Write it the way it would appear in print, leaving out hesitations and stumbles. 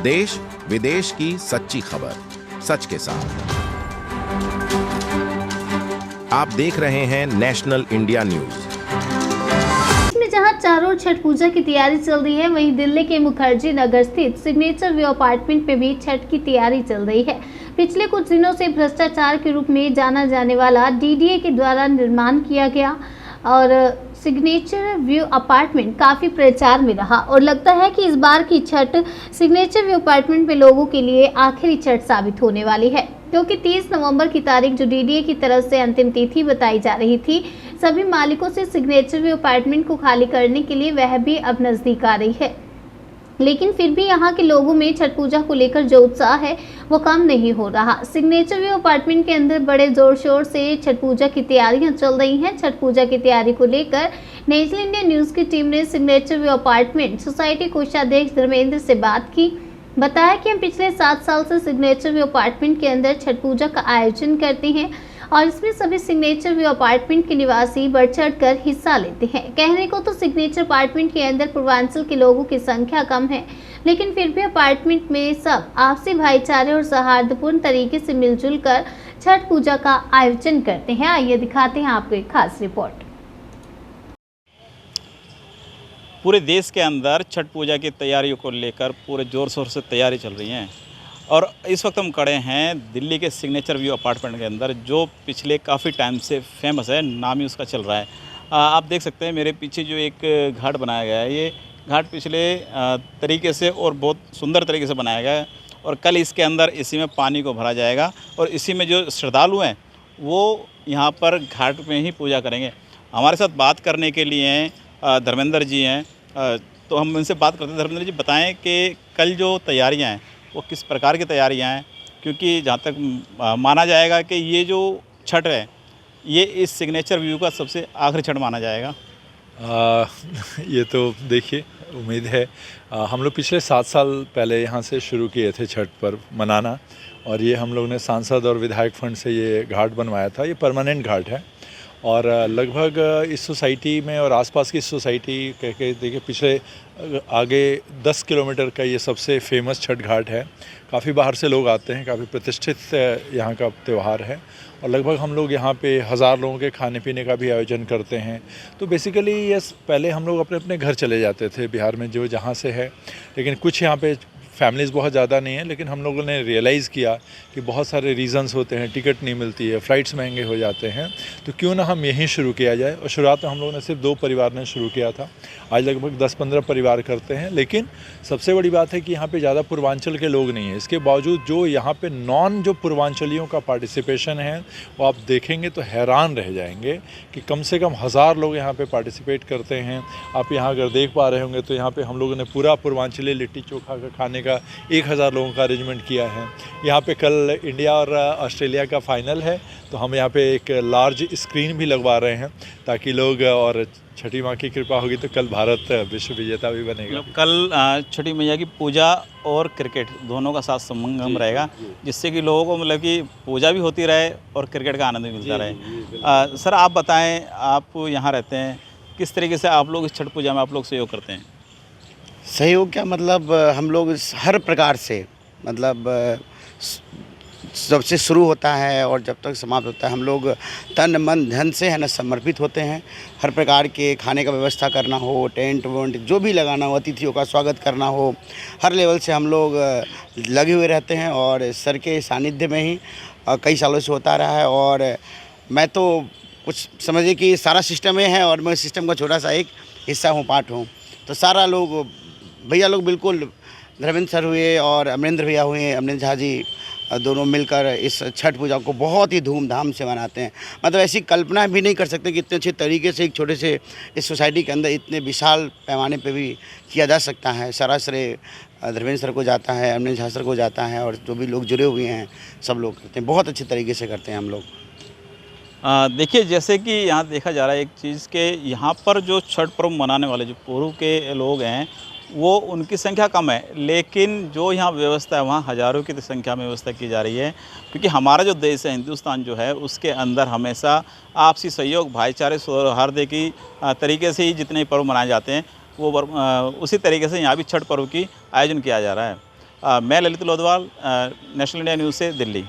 देश विदेश की सच्ची खबर सच के साथ। आप देख रहे हैं नेशनल इंडिया न्यूज। जहां चारों ओर छठ पूजा की तैयारी चल रही है, वहीं दिल्ली के मुखर्जी नगर स्थित सिग्नेचर व्यू अपार्टमेंट में भी छठ की तैयारी चल रही है। पिछले कुछ दिनों से भ्रष्टाचार के रूप में जाना जाने वाला डीडीए के द्वारा निर्माण किया गया और सिग्नेचर व्यू अपार्टमेंट काफ़ी प्रचार में रहा और लगता है कि इस बार की छठ सिग्नेचर व्यू अपार्टमेंट में लोगों के लिए आखिरी छठ साबित होने वाली है, क्योंकि 30 नवंबर की तारीख जो डीडीए की तरफ से अंतिम तिथि बताई जा रही थी, सभी मालिकों से सिग्नेचर व्यू अपार्टमेंट को खाली करने के लिए वह भी अब नज़दीक आ रही है। लेकिन फिर भी यहाँ के लोगों में छठ पूजा को लेकर जो उत्साह है वो कम नहीं हो रहा। सिग्नेचर व्यू अपार्टमेंट के अंदर बड़े जोर शोर से छठ पूजा की तैयारियां चल रही हैं। छठ पूजा की तैयारी को लेकर नेशनल इंडिया न्यूज़ की टीम ने सिग्नेचर व्यू अपार्टमेंट सोसाइटी कोषाध्यक्ष धर्मेंद्र से बात की। बताया कि हम पिछले 7 साल से सिग्नेचर व्यू अपार्टमेंट के अंदर छठ पूजा का आयोजन करते हैं और इसमें सभी सिग्नेचर व्यू अपार्टमेंट के निवासी बढ़ चढ़ कर हिस्सा लेते हैं। कहने को तो सिग्नेचर अपार्टमेंट के अंदर पूर्वांचल के लोगों की संख्या कम है, लेकिन फिर भी अपार्टमेंट में सब आपसी भाईचारे और सौहार्दपूर्ण तरीके से मिलजुल कर छठ पूजा का आयोजन करते हैं। आइए दिखाते हैं आपको एक खास रिपोर्ट। पूरे देश के अंदर छठ पूजा की तैयारियों को लेकर पूरे ज़ोर शोर से तैयारी चल रही है और इस वक्त हम खड़े हैं दिल्ली के सिग्नेचर व्यू अपार्टमेंट के अंदर, जो पिछले काफ़ी टाइम से फेमस है, नाम ही उसका चल रहा है। आप देख सकते हैं मेरे पीछे जो एक घाट बनाया गया है, ये घाट पिछले तरीके से और बहुत सुंदर तरीके से बनाया गया है और कल इसके अंदर इसी में पानी को भरा जाएगा और इसी में जो श्रद्धालु हैं वो यहाँ पर घाट में ही पूजा करेंगे। हमारे साथ बात करने के लिए धर्मेंद्र जी हैं, तो हम उनसे बात करते हैं। धर्मेंद्र जी, बताएं कि कल जो तैयारियां हैं वो किस प्रकार की तैयारियां हैं, क्योंकि जहाँ तक माना जाएगा कि ये जो छठ है ये इस सिग्नेचर व्यू का सबसे आखिरी छठ माना जाएगा। ये तो देखिए, उम्मीद है हम लोग पिछले 7 साल पहले यहाँ से शुरू किए थे छठ पर्व मनाना और ये हम लोग ने सांसद और विधायक फंड से ये घाट बनवाया था। ये परमानेंट घाट है और लगभग इस सोसाइटी में और आसपास की सोसाइटी कह के देखिए पिछले आगे 10 किलोमीटर का ये सबसे फेमस छठ घाट है। काफ़ी बाहर से लोग आते हैं, काफ़ी प्रतिष्ठित यहाँ का त्यौहार है और लगभग हम लोग यहाँ पे 1000 लोगों के खाने पीने का भी आयोजन करते हैं। तो बेसिकली ये पहले हम लोग अपने अपने घर चले जाते थे बिहार में जो जहाँ से है, लेकिन कुछ यहाँ पे फैमिलीज़ बहुत ज़्यादा नहीं है, लेकिन हम लोगों ने रियलाइज़ किया कि बहुत सारे रीज़न्स होते हैं, टिकट नहीं मिलती है, फ़्लाइट्स महंगे हो जाते हैं, तो क्यों ना हम यहीं शुरू किया जाए। और शुरुआत में हम लोगों ने सिर्फ 2 परिवार ने शुरू किया था, आज लगभग 10-15 परिवार करते हैं। लेकिन सबसे बड़ी बात है कि यहाँ पे ज़्यादा पूर्वांचल के लोग नहीं हैं। इसके बावजूद जो यहाँ पे जो पूर्वांचलियों का पार्टिसिपेशन है वो आप देखेंगे तो हैरान रह जाएंगे कि कम से कम 1000 लोग यहाँ पे पार्टिसिपेट करते हैं। आप यहाँ अगर देख पा रहे होंगे तो यहाँ पे हम लोगों ने पूरा पूर्वांचली लिट्टी चोखा का खाने का 1000 लोगों का अरेंजमेंट किया है। यहाँ पे कल इंडिया और ऑस्ट्रेलिया का फाइनल है, तो हम यहाँ पे एक लार्ज स्क्रीन भी लगवा रहे हैं ताकि लोग, और छठी माँ की कृपा होगी तो कल भारत विश्व विजेता भी बनेगा। कल छठी मैया की पूजा और क्रिकेट दोनों का साथ संगम रहेगा, जिससे कि लोगों को मतलब कि पूजा भी होती रहे और क्रिकेट का आनंद भी मिलता रहे। सर, आप बताएं, आप यहाँ रहते हैं, किस तरीके से आप लोग इस छठ पूजा में आप लोग सहयोग करते हैं? सहयोग क्या मतलब, हम लोग हर प्रकार से मतलब जब से शुरू होता है और जब तक समाप्त होता है हम लोग तन मन धन से है ना समर्पित होते हैं। हर प्रकार के खाने का व्यवस्था करना हो, टेंट वेंट जो भी लगाना हो, अतिथियों का स्वागत करना हो, हर लेवल से हम लोग लगे हुए रहते हैं और सर के सानिध्य में ही कई सालों से होता रहा है। और मैं तो कुछ समझिए कि सारा सिस्टम में है और मैं सिस्टम का छोटा सा एक हिस्सा हूँ, पार्ट हूँ। तो सारा लोग भैया लोग बिल्कुल, धर्मेंद्र सर हुए और अमरेंद्र भैया हुए, अमरेंद्र झा जी, दोनों मिलकर इस छठ पूजा को बहुत ही धूमधाम से मनाते हैं। मतलब ऐसी कल्पना भी नहीं कर सकते कि इतने अच्छे तरीके से एक छोटे से इस सोसाइटी के अंदर इतने विशाल पैमाने पे भी किया जा सकता है। सारा श्रेय धर्मेंद्र सर को जाता है, अमरेंद्र झा सर को जाता है और जो भी लोग जुड़े हुए हैं सब लोग करते हैं, बहुत अच्छे तरीके से करते हैं हम लोग। देखिए, जैसे कि यहाँ देखा जा रहा है एक चीज़ के यहाँ पर जो छठ पर्व मनाने वाले जो पूर्व के लोग हैं वो उनकी संख्या कम है, लेकिन जो यहाँ व्यवस्था है वहाँ हज़ारों की संख्या में व्यवस्था की जा रही है। क्योंकि हमारा जो देश है, हिंदुस्तान जो है, उसके अंदर हमेशा आपसी सहयोग, भाईचारे, सौहार्द की तरीके से ही जितने पर्व मनाए जाते हैं वो उसी तरीके से यहाँ भी छठ पर्व की आयोजन किया जा रहा है। मैं ललित लोधवाल, नेशनल इंडिया न्यूज़ से दिल्ली।